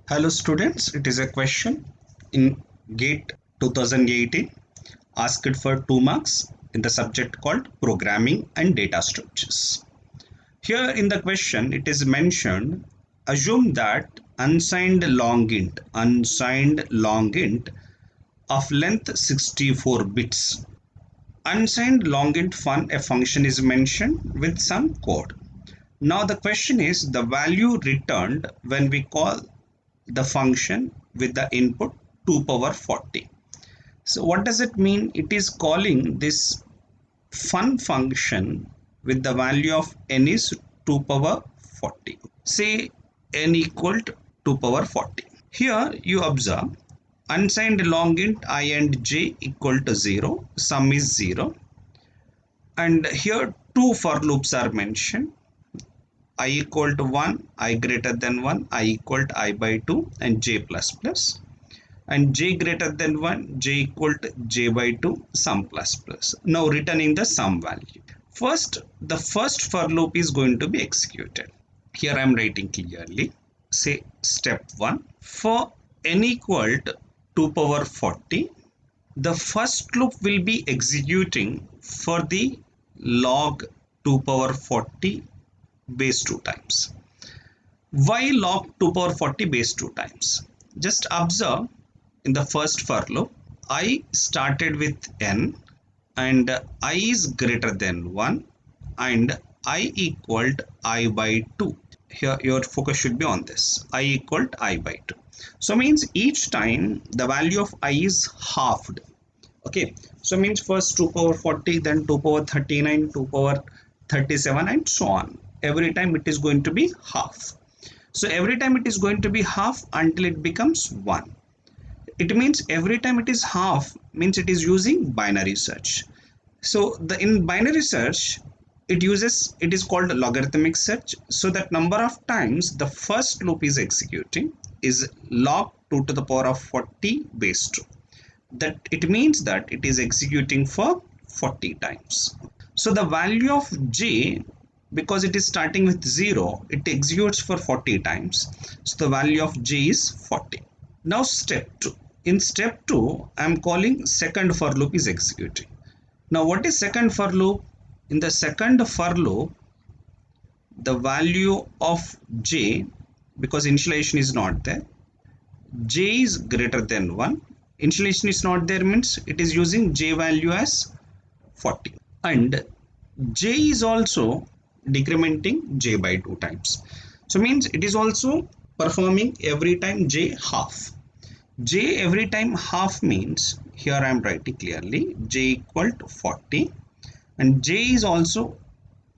Hello students, it is a question in GATE 2018 asked for 2 marks in the subject called Programming and Data Structures. Here in the question it is mentioned, assume that unsigned long int of length 64 bits. Unsigned long int fun a function is mentioned with some code. Now the question is the value returned when we call the function with the input 2 power 40. So what does it mean? It is calling this fun function with the value of n is 2 power 40. Say n equal to 2 power 40. Here you observe unsigned long int I and j equal to 0, sum is 0, and here two for loops are mentioned. I equal to 1, I greater than 1, I equal to I by 2, and j plus plus, and j greater than 1, j equal to j by 2, sum plus plus. Now returning the sum value. First, the first for loop is going to be executed. Here I am writing clearly. Say step 1, for n equal to 2 power 40, the first loop will be executing for the log 2 power 40 base 2 times. Why log 2 power 40 base 2 times? Just observe in the first for loop, I started with n and I is greater than 1 and I equaled I by 2. Here your focus should be on this. I equaled I by 2. So means each time the value of I is halved. Okay, so means first 2 power 40, then 2 power 39, 2 power 37 and so on. Every time it is going to be half. So every time it is going to be half until it becomes 1. It means every time it is half means it is using binary search. So in binary search it is called logarithmic search. So that number of times the first loop is executing is log 2 to the power of 40 base 2. That it means that it is executing for 40 times. So the value of j, because it is starting with 0, it executes for 40 times. So the value of j is 40. Now step 2. In step 2, I am calling second for loop is executing. Now what is second for loop? In the second for loop, the value of j, because initialization is not there, j is greater than 1. Initialization is not there means it is using j value as 40. And j is also decrementing j by 2 times. So means it is also performing every time j half. J every time half means here I am writing clearly j equal to 40 and j is also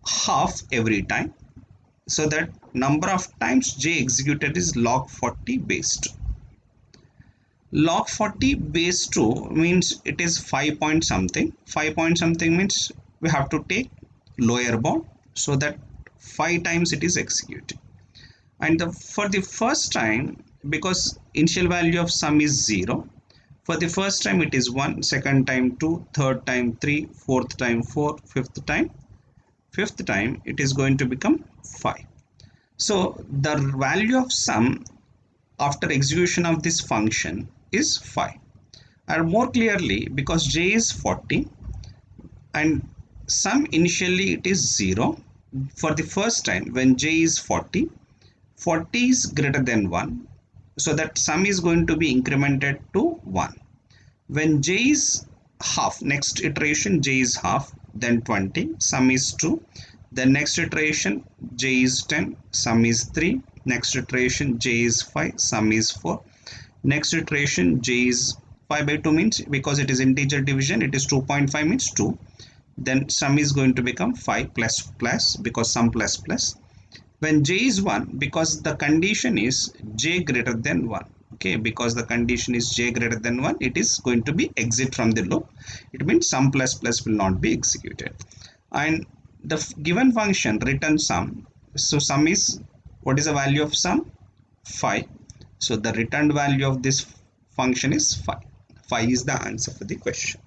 half every time. So that number of times j executed is log 40 base 2. Log 40 base 2 means it is 5 point something. 5 point something means we have to take lower bound so that 5 times it is executed. And for the first time, because initial value of sum is 0, for the first time it is 1, second time 2, third time 3, fourth time 4, fifth time it is going to become 5. So the value of sum after execution of this function is 5. And more clearly, because j is 40 and sum initially it is 0, for the first time when j is 40, 40 is greater than 1, so that sum is going to be incremented to 1. When j is half, next iteration j is half, then 20, sum is 2. Then next iteration j is 10, sum is 3. Next iteration j is 5, sum is 4. Next iteration j is 5 by 2 means because it is integer division, it is 2.5 means 2. Then sum is going to become 5 plus plus because sum plus plus. When j is 1, because the condition is j greater than 1, okay, because the condition is j greater than 1, it is going to be exit from the loop. It means sum plus plus will not be executed. And the given function return sum. So sum is, what is the value of sum? 5. So the returned value of this function is 5. 5 is the answer for the question.